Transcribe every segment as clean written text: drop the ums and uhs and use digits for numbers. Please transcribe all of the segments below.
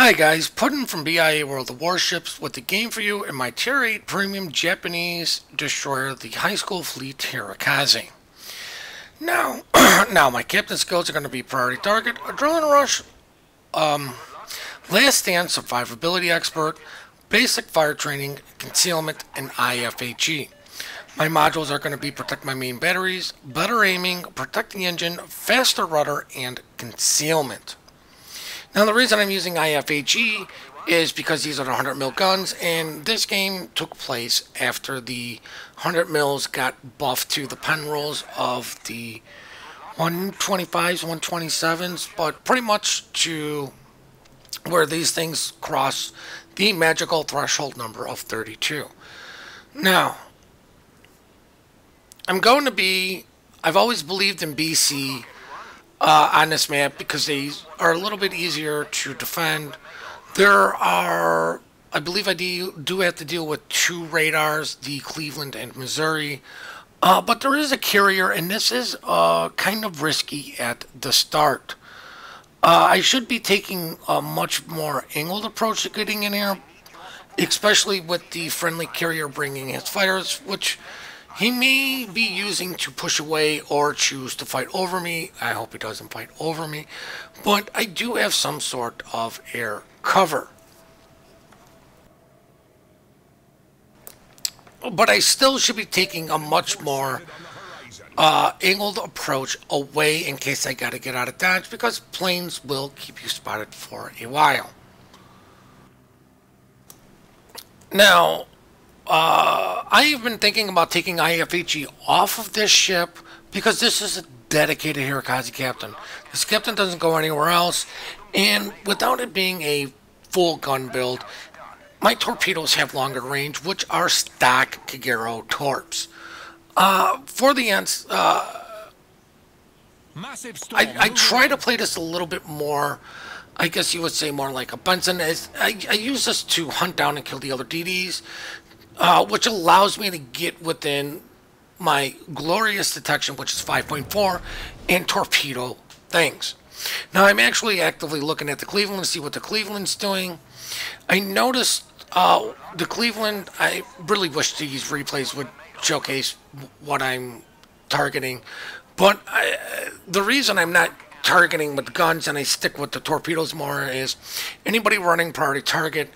Hi guys, Puddin from BIA World of Warships with the game for you in my Tier 8 Premium Japanese destroyer, the High School Fleet Harekaze. Now, my captain skills are going to be Priority Target, Adrenaline Rush, Last Stand, Survivability Expert, Basic Fire Training, Concealment, and IFHE. My modules are going to be Protect My Main Batteries, Better Aiming, Protect the Engine, Faster Rudder, and Concealment. Now the reason I'm using IFHE is because these are the 100 mil guns, and this game took place after the 100 mils got buffed to the pen rolls of the 125s, 127s, but pretty much to where these things cross the magical threshold number of 32. Now, I've always believed in BC on this map because they are a little bit easier to defend. There are, I believe I do have to deal with two radars, the Cleveland and Missouri, but there is a carrier, and this is kind of risky at the start. I should be taking a much more angled approach to getting in here, especially with the friendly carrier bringing his fighters, which he may be using to push away or choose to fight over me. I hope he doesn't fight over me. But I do have some sort of air cover. But I still should be taking a much more angled approach away in case I gotta get out of dodge, because planes will keep you spotted for a while. Now, I have been thinking about taking IFHE off of this ship because this is a dedicated Harekaze captain. This captain doesn't go anywhere else, and without it being a full gun build, my torpedoes have longer range, which are stock Kagero torps. For the ends, I try to play this a little bit more, I guess you would say more like a Benson. I use this to hunt down and kill the other DDs. Which allows me to get within my glorious detection, which is 5.4, and torpedo things. Now, I'm actually actively looking at the Cleveland to see what the Cleveland's doing. I noticed the Cleveland, I really wish these replays would showcase what I'm targeting, but the reason I'm not targeting with guns and I stick with the torpedoes more is anybody running priority target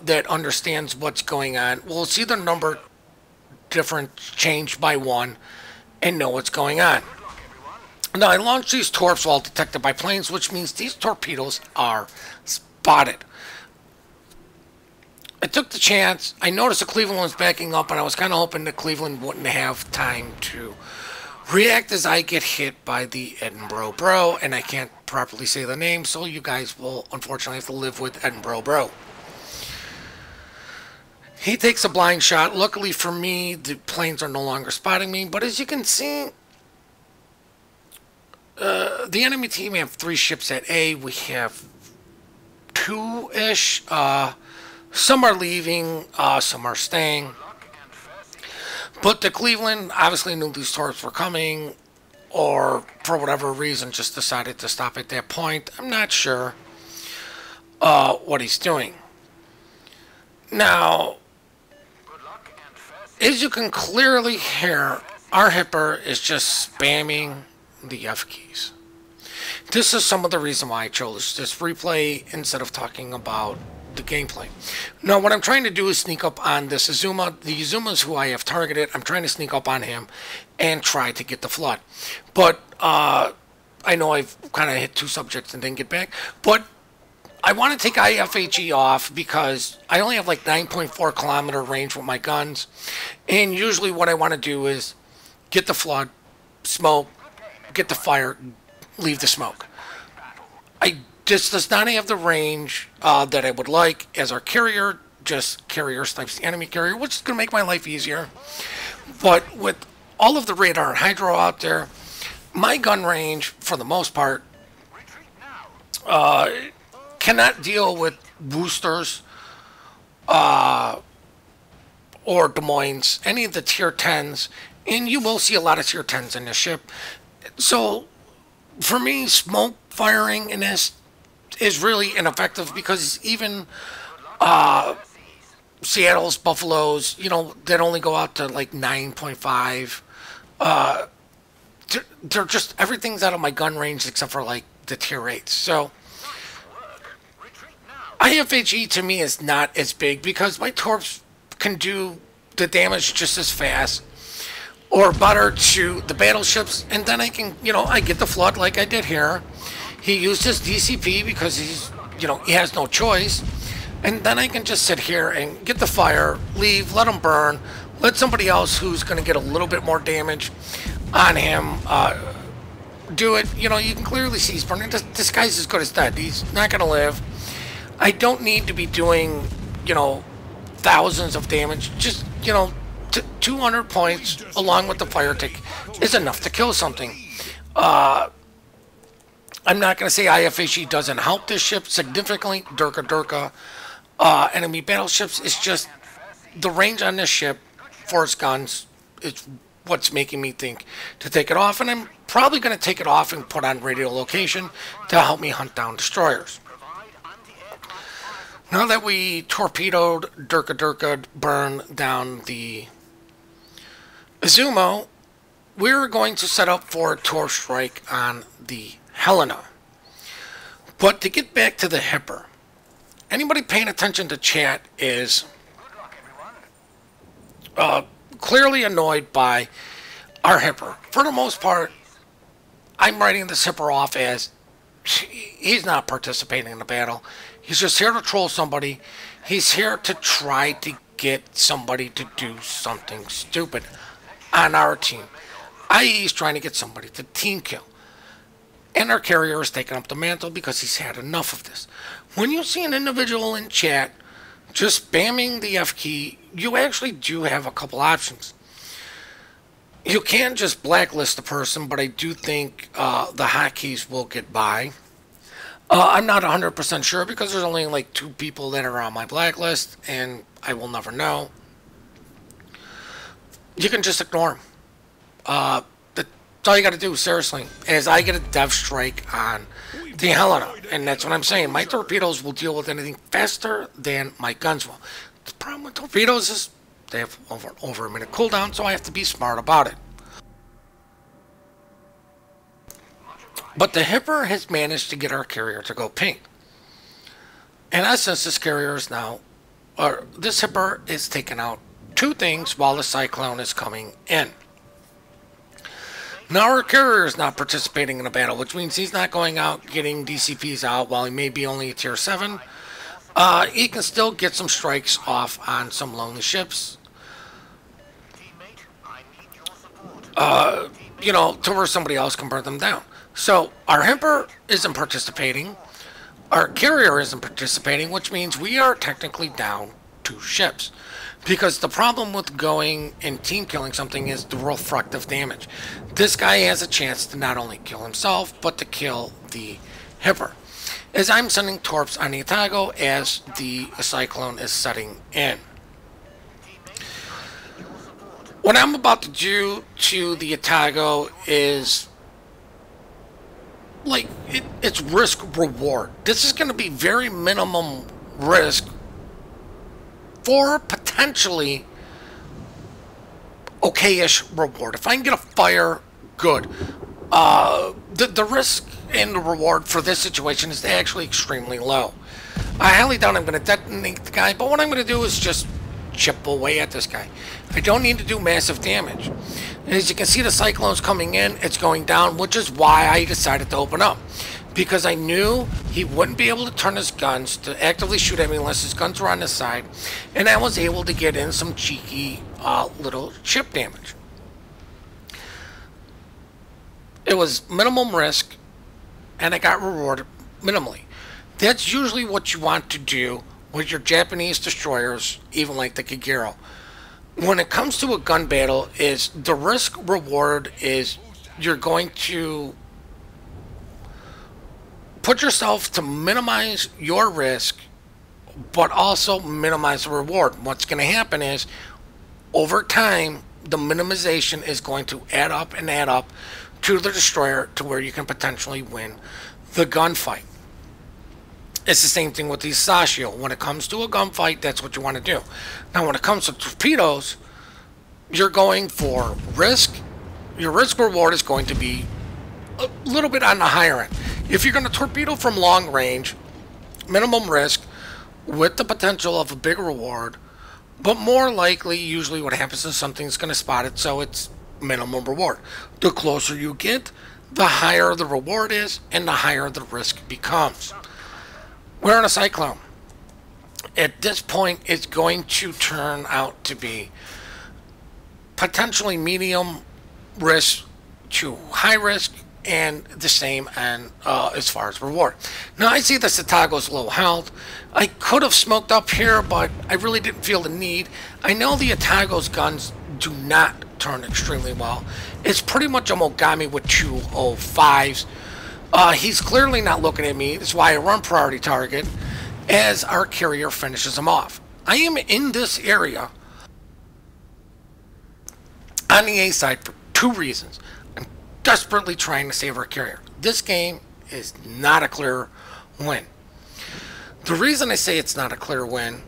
that understands what's going on will see the number different changed by 1 and know what's going on. Now, I launched these torps while detected by planes, which means these torpedoes are spotted. I took the chance. I noticed the Cleveland was backing up, and I was kind of hoping the Cleveland wouldn't have time to react as I get hit by the Edinburgh Bro, and I can't properly say the name, so you guys will unfortunately have to live with Edinburgh Bro. He takes a blind shot. Luckily for me, the planes are no longer spotting me. But as you can see, the enemy team have 3 ships at A. We have 2-ish. Some are leaving. Some are staying. But the Cleveland obviously knew these torps were coming, or for whatever reason just decided to stop at that point. I'm not sure what he's doing. Now, as you can clearly hear, our hipper is just spamming the F keys. This is some of the reason why I chose this replay instead of talking about the gameplay. Now, what I'm trying to do is sneak up on this Azuma. The Azuma's who I have targeted. I'm trying to sneak up on him and try to get the flood. But I know I've kind of hit 2 subjects and didn't get back. But I want to take IFHE off because I only have like 9.4 kilometer range with my guns, and usually what I want to do is get the flood, smoke, get the fire, leave the smoke. This does not have the range that I would like, as our carrier just carrier snipes the enemy carrier, which is going to make my life easier. But with all of the radar and hydro out there, my gun range, for the most part, cannot deal with boosters or Des Moines, any of the tier 10s, and you will see a lot of tier 10s in this ship. So for me, smoke firing in this is really ineffective because even Seattle's Buffaloes, that only go out to like 9.5. They're just, everything's out of my gun range except for like the tier 8s. So IFHE to me is not as big because my torps can do the damage just as fast or better to the battleships, and then I can, I get the flood like I did here. He used his DCP because he has no choice, and then I can just sit here and get the fire, leave, let him burn, let somebody else who's going to get a little bit more damage on him do it. You can clearly see he's burning. This guy's as good as dead. He's not going to live. I don't need to be doing, thousands of damage. Just, 200 points along with the fire tick is enough to kill something. I'm not going to say IFHE doesn't help this ship significantly. Durka. Enemy battleships, it's just the range on this ship for its guns is what's making me think to take it off, and I'm probably going to take it off and put on radio location to help me hunt down destroyers. Now that we torpedoed Durka, burned down the Izumo, we're going to set up for a torp strike on the Helena. But to get back to the Hipper, anybody paying attention to chat is clearly annoyed by our Hipper. For the most part, I'm writing this Hipper off as he's not participating in the battle. He's just here to troll somebody. He's here to try to get somebody to do something stupid on our team. I.e. he's trying to get somebody to team kill. And our carrier is taking up the mantle because he's had enough of this. When you see an individual in chat just spamming the F key, you actually do have a couple options. You can just blacklist the person, but I do think the hotkeys will get by. I'm not 100% sure because there's only like 2 people that are on my blacklist, and I will never know. You can just ignore them. That's all you got to do, seriously. As I get a dev strike on the Helena, and that's what I'm saying. My torpedoes will deal with anything faster than my guns will. The problem with torpedoes is they have over a minute cooldown, so I have to be smart about it. But the Hipper has managed to get our carrier to go pink. In essence, this carrier is now, or this Hipper is taking out 2 things while the Cyclone is coming in. Now our carrier is not participating in a battle, which means he's not going out getting DCPs out while he may be only a tier 7. He can still get some strikes off on some lonely ships. To where somebody else can burn them down. So our Hipper isn't participating. Our carrier isn't participating, which means we are technically down 2 ships. Because the problem with going and team killing something is the refractive damage. This guy has a chance to not only kill himself, but to kill the Hipper. As I'm sending torps on the Otago as the Cyclone is setting in. What I'm about to do to the Otago is like it's risk reward. This is going to be very minimum risk for potentially okay-ish reward. If I can get a fire, good. The risk and the reward for this situation is actually extremely low. I highly doubt I'm going to detonate the guy, but what I'm going to do is just chip away at this guy. I don't need to do massive damage. And as you can see, the Cyclone's coming in, it's going down, which is why I decided to open up. Because I knew he wouldn't be able to turn his guns to actively shoot at me unless his guns were on his side. And I was able to get in some cheeky little chip damage. It was minimum risk, and I got rewarded minimally. That's usually what you want to do with your Japanese destroyers, even like the Kagero. When it comes to a gun battle, is the risk reward is you're going to put yourself to minimize your risk, but also minimize the reward. What's going to happen is over time, the minimization is going to add up and add up to the destroyer to where you can potentially win the gunfight. It's the same thing with the Sashio. When it comes to a gunfight, that's what you want to do. Now, when it comes to torpedoes, you're going for risk. Your risk reward is going to be a little bit on the higher end. If you're going to torpedo from long range, minimum risk with the potential of a big reward, but more likely, usually what happens is something's going to spot it, so it's minimum reward. The closer you get, the higher the reward is, and the higher the risk becomes. We're in a Cyclone. At this point, it's going to turn out to be potentially medium risk to high risk, and the same and as far as reward. Now, I see the Satago's low health. I could have smoked up here, but I really didn't feel the need. I know the Atago's guns do not turn extremely well. It's pretty much a Mogami with 205s. He's clearly not looking at me. That's why I run priority target as our carrier finishes him off. I am in this area on the A side for two reasons. I'm desperately trying to save our carrier. This game is not a clear win. The reason I say it's not a clear win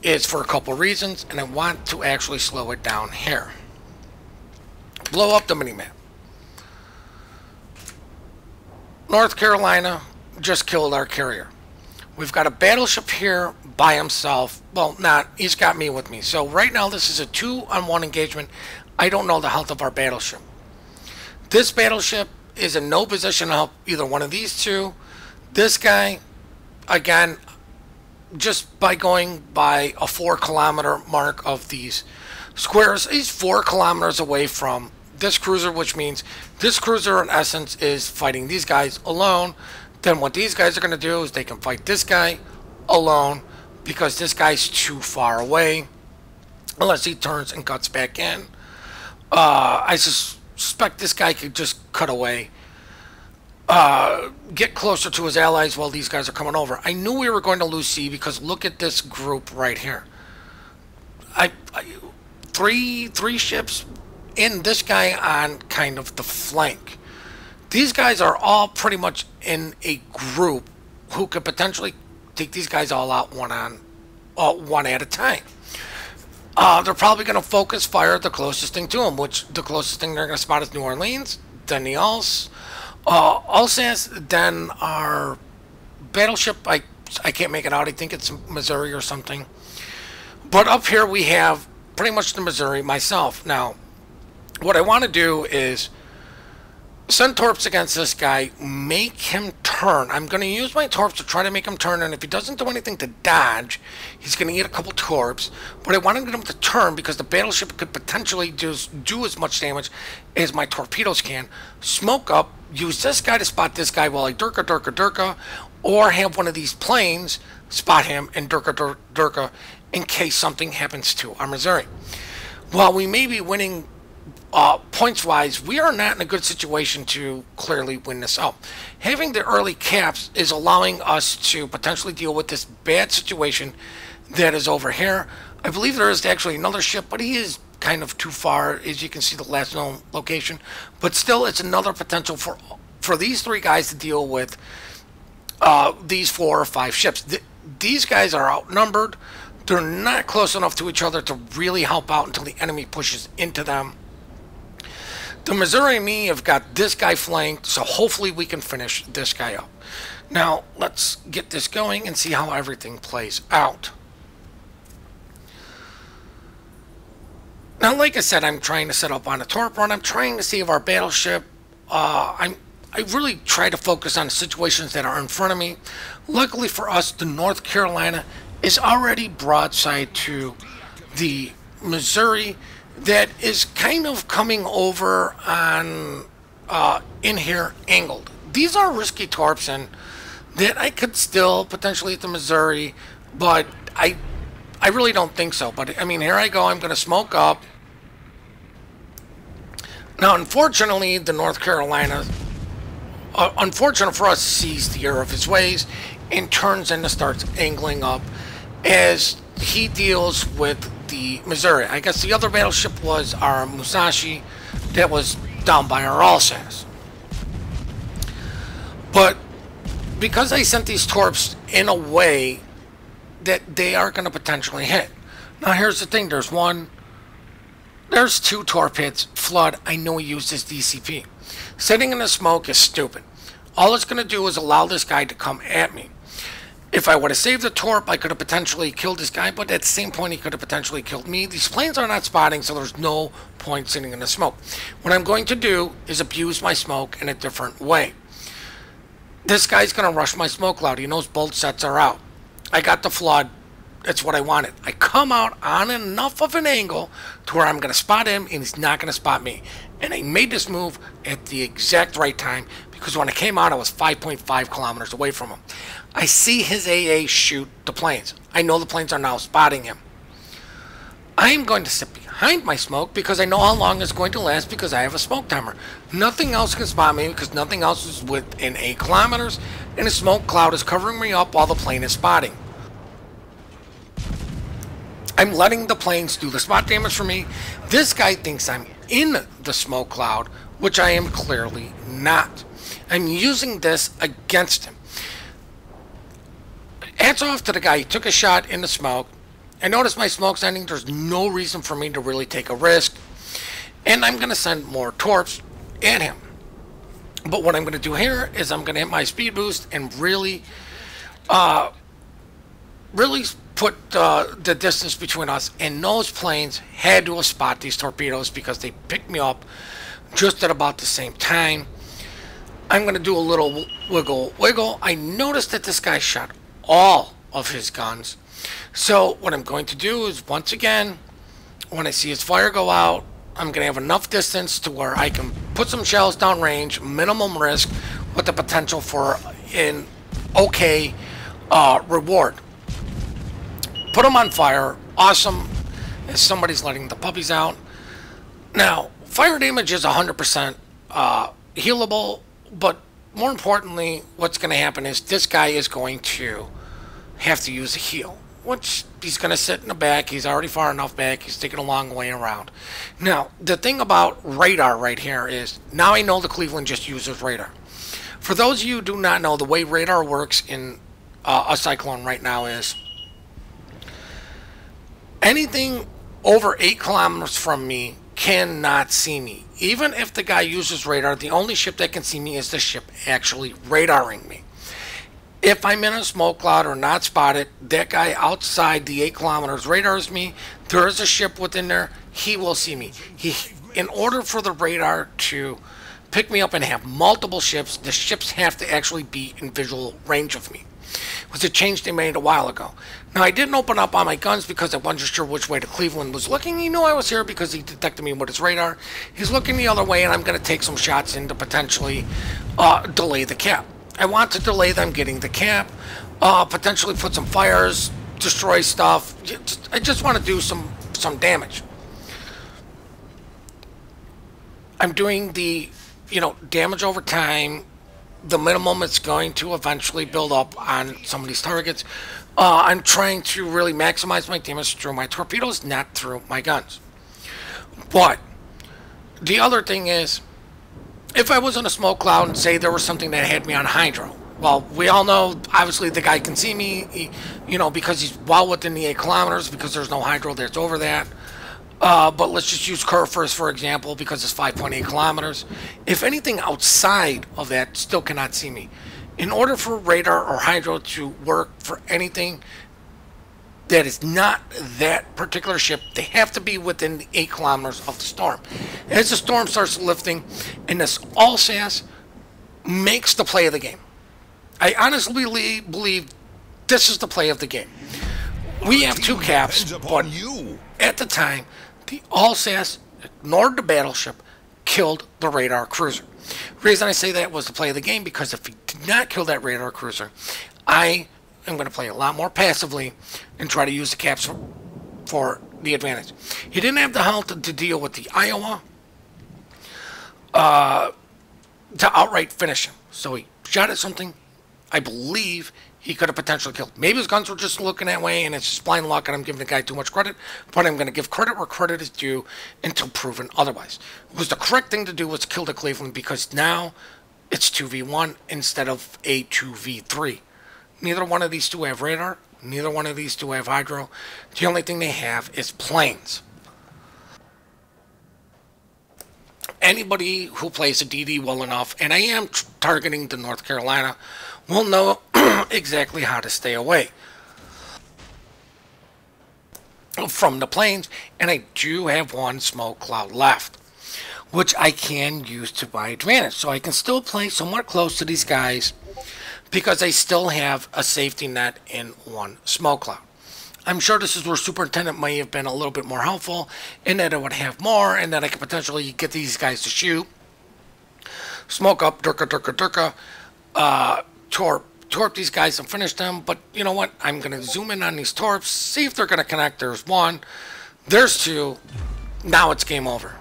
is for a couple reasons, and I want to actually slow it down here. Blow up the minimap. North Carolina just killed our carrier. We've got a battleship here by himself. Well, he's got me with me. So right now this is a 2-on-1 engagement. I don't know the health of our battleship. This battleship is in no position to help either one of these two. This guy, again, just by going by a 4-kilometer mark of these squares, he's 4 kilometers away from this cruiser, which means this cruiser in essence is fighting these guys alone. Then what these guys are going to do is they can fight this guy alone because this guy's too far away unless he turns and cuts back in. I suspect this guy could just cut away, get closer to his allies while these guys are coming over. I knew we were going to lose C because look at this group right here. Three ships and this guy on kind of the flank. These guys are all pretty much in a group who could potentially take these guys all out one at a time. They're probably going to focus fire the closest thing to them, which the closest thing they're going to spot is New Orleans, then the Alsace, then our battleship. I can't make it out. I think it's Missouri or something. But up here we have pretty much the Missouri myself. Now, what I want to do is send torps against this guy, make him turn. I'm going to use my torps to try to make him turn, and if he doesn't do anything to dodge, he's going to get a couple torps. But I want to get him to turn because the battleship could potentially do as much damage as my torpedoes can. Smoke up, use this guy to spot this guy while I durka, or have one of these planes spot him and durka in case something happens to our Missouri. While we may be winning points-wise, we are not in a good situation to clearly win this out. Having the early caps is allowing us to potentially deal with this bad situation that is over here. I believe there is actually another ship, but he is kind of too far, as you can see the last known location. But still, it's another potential for these three guys to deal with these 4 or 5 ships. These guys are outnumbered. They're not close enough to each other to really help out until the enemy pushes into them. The Missouri and me have got this guy flanked, so hopefully we can finish this guy up. Now, let's get this going and see how everything plays out. Now, like I said, I'm trying to set up on a torp run. I'm trying to save our battleship. I really try to focus on the situations that are in front of me. Luckily for us, the North Carolina is already broadside to the Missouri that is kind of coming over on in here angled. These are risky torps and that I could still potentially hit the Missouri, but I really don't think so. But I mean, here I go. I'm going to smoke up. Now, unfortunately, the North Carolina, unfortunate for us, sees the error of his ways and turns and starts angling up as he deals with the Missouri. I guess the other battleship was our Musashi that was down by our Alsace. But because I sent these torps in a way that they are going to potentially hit. Now here's the thing, there's two torpedoes. Flood, I know he used his DCP. Sitting in the smoke is stupid. All it's going to do is allow this guy to come at me. If I would have saved the torp, I could have potentially killed this guy, but at the same point, he could have potentially killed me. These planes are not spotting, so there's no point sitting in the smoke. What I'm going to do is abuse my smoke in a different way. This guy's going to rush my smoke cloud. He knows both sets are out. I got the flood. That's what I wanted. I come out on enough of an angle to where I'm going to spot him, and he's not going to spot me. And I made this move at the exact right time, because when I came out, I was 5.5 kilometers away from him. I see his AA shoot the planes. I know the planes are now spotting him. I am going to sit behind my smoke because I know how long it's going to last because I have a smoke timer. Nothing else can spot me because nothing else is within 8 kilometers, and the smoke cloud is covering me up while the plane is spotting. I'm letting the planes do the spot damage for me. This guy thinks I'm in the smoke cloud, which I am clearly not. I'm using this against him. Hats off to the guy. He took a shot in the smoke. I noticed my smoke's ending. There's no reason for me to really take a risk. And I'm going to send more torps at him. But what I'm going to do here is I'm going to hit my speed boost and really put the distance between us. And those planes had to spot these torpedoes because they picked me up just at about the same time. I'm going to do a little wiggle. I noticed that this guy shot all of his guns. So what I'm going to do is, once again, when I see his fire go out, I'm going to have enough distance to where I can put some shells downrange, minimum risk, with the potential for an okay reward. Put them on fire. Awesome. As somebody's letting the puppies out. Now, fire damage is 100% healable, but more importantly, what's going to happen is this guy is going to have to use a heal, which he's going to sit in the back. He's already far enough back. He's taking a long way around. Now, the thing about radar right here is, now I know the Cleveland just uses radar. For those of you who do not know, the way radar works in a Cyclone right now is anything over 8 kilometers from me cannot see me. Even if the guy uses radar, the only ship that can see me is the ship actually radaring me. If I'm in a smoke cloud or not spotted, that guy outside the 8 kilometers radars me. There is a ship within there. He will see me. In order for the radar to pick me up and have multiple ships, the ships have to actually be in visual range of me. It was a change they made a while ago. Now, I didn't open up on my guns because I wasn't sure which way the Cleveland was looking. He knew I was here because he detected me with his radar. He's looking the other way, and I'm going to take some shots in to potentially delay the cap. I want to delay them getting the cap, potentially put some fires, destroy stuff. I just want to do some damage. I'm doing the, damage over time. The minimum it's going to eventually build up on some of these targets. I'm trying to really maximize my damage through my torpedoes, not through my guns. But the other thing is, if I was in a smoke cloud and say there was something that had me on hydro, well, we all know, obviously, the guy can see me, because he's well within the 8 kilometers, because there's no hydro that's over that. But let's just use curve first, for example, because it's 5.8 kilometers. If anything outside of that still cannot see me, in order for radar or hydro to work for anything that is not that particular ship, they have to be within the 8 kilometers of the storm. As the storm starts lifting, and this all SAS makes the play of the game. I honestly believe this is the play of the game. We have 2 caps, but at the time, the all SAS ignored the battleship, killed the radar cruiser. The reason I say that was the play of the game, because if he did not kill that radar cruiser, I am going to play a lot more passively and try to use the caps for the advantage. He didn't have the health to deal with the Iowa to outright finish him. So he shot at something I believe he could have potentially killed. Maybe his guns were just looking that way and it's just blind luck and I'm giving the guy too much credit, but I'm going to give credit where credit is due until proven otherwise. It was the correct thing to do was kill the Cleveland, because now it's 2v1 instead of a 2v3. Neither one of these two have radar. Neither one of these two have hydro. The only thing they have is planes. Anybody who plays a DD well enough, and I am targeting the North Carolina, will know exactly how to stay away from the planes. And I do have one smoke cloud left, which I can use to my advantage. So I can still play somewhat close to these guys because I still have a safety net in one smoke cloud. I'm sure this is where Superintendent may have been a little bit more helpful in that I would have more and that I could potentially get these guys to shoot. Smoke up, durka, torp these guys and finish them. But you know what? I'm going to zoom in on these torps, see if they're going to connect. There's one, there's two. Now it's game over.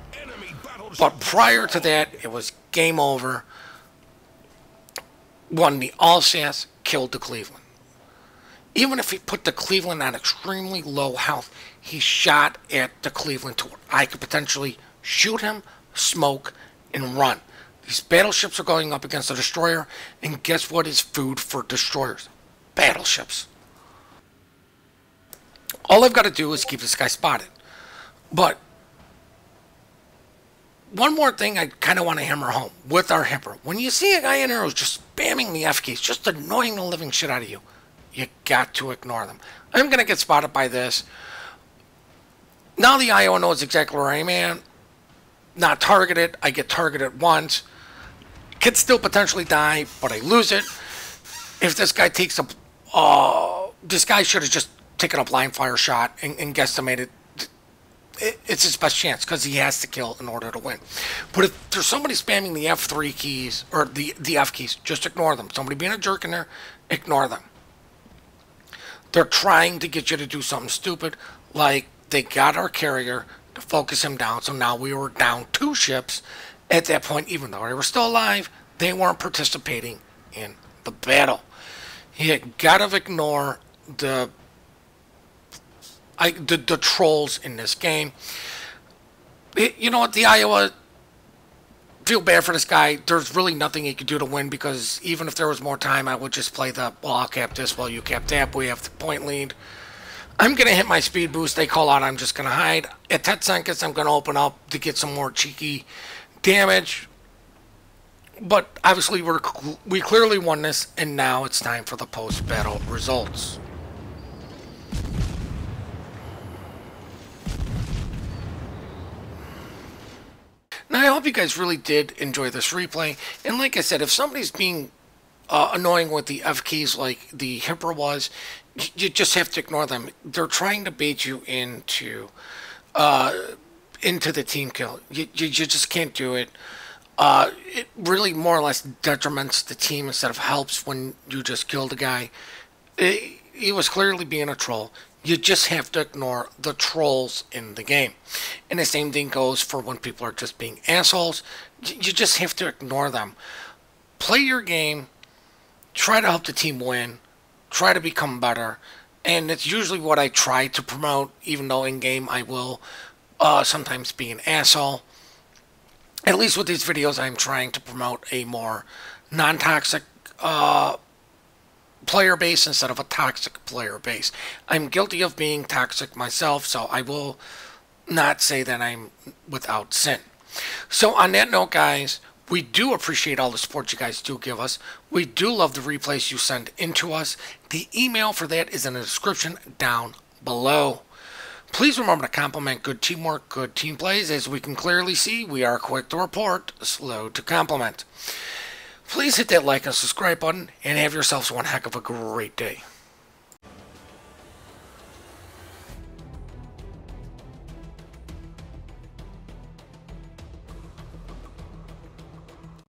But prior to that, it was game over. Won the Alsace, killed the Cleveland. Even if he put the Cleveland on extremely low health, he shot at the Cleveland to where I could potentially shoot him, smoke, and run. These battleships are going up against a destroyer, and guess what is food for destroyers? Battleships. All I've got to do is keep this guy spotted. But one more thing I kind of want to hammer home with our hipper. When you see a guy in there who's just spamming the F keys, just annoying the living shit out of you, you got to ignore them. I'm going to get spotted by this. Now the IO knows exactly where I'm at. Not targeted. I get targeted once. Could still potentially die, but I lose it. If this guy takes a... this guy should have just taken a blind fire shot and guesstimated. It's his best chance because he has to kill in order to win. But if there's somebody spamming the F3 keys, or the F keys, just ignore them. Somebody being a jerk in there, ignore them. They're trying to get you to do something stupid, like they got our carrier to focus him down, so now we were down 2 ships. At that point, even though they were still alive, they weren't participating in the battle. You gotta ignore the trolls in this game. You know what, the Iowa, feel bad for this guy. There's really nothing he could do to win, because even if there was more time, I would just play the, well, I'll cap this while you cap that. We have the point lead. I'm going to hit my speed boost. They call out, I'm just going to hide. At 10 seconds, I'm going to open up to get some more cheeky damage. But obviously, we clearly won this, and now it's time for the post-battle results. Now, I hope you guys really did enjoy this replay. And like I said, if somebody's being annoying with the F keys like the Hipper was, you just have to ignore them. They're trying to bait you into the team kill. You just can't do it. It really more or less detriments the team instead of helps when you just kill the guy. He was clearly being a troll. You just have to ignore the trolls in the game. And the same thing goes for when people are just being assholes. You just have to ignore them. Play your game. Try to help the team win. Try to become better. And it's usually what I try to promote, even though in game I will sometimes be an asshole. At least with these videos, I'm trying to promote a more non-toxic player base instead of a toxic player base. I'm guilty of being toxic myself, so I will not say that I'm without sin. So on that note, guys, we do appreciate all the support you guys do give us. We do love the replays you send into us. The email for that is in the description down below. Please remember to compliment good teamwork, good team plays. As we can clearly see, we are quick to report, slow to compliment. Please hit that like and subscribe button, and have yourselves one heck of a great day.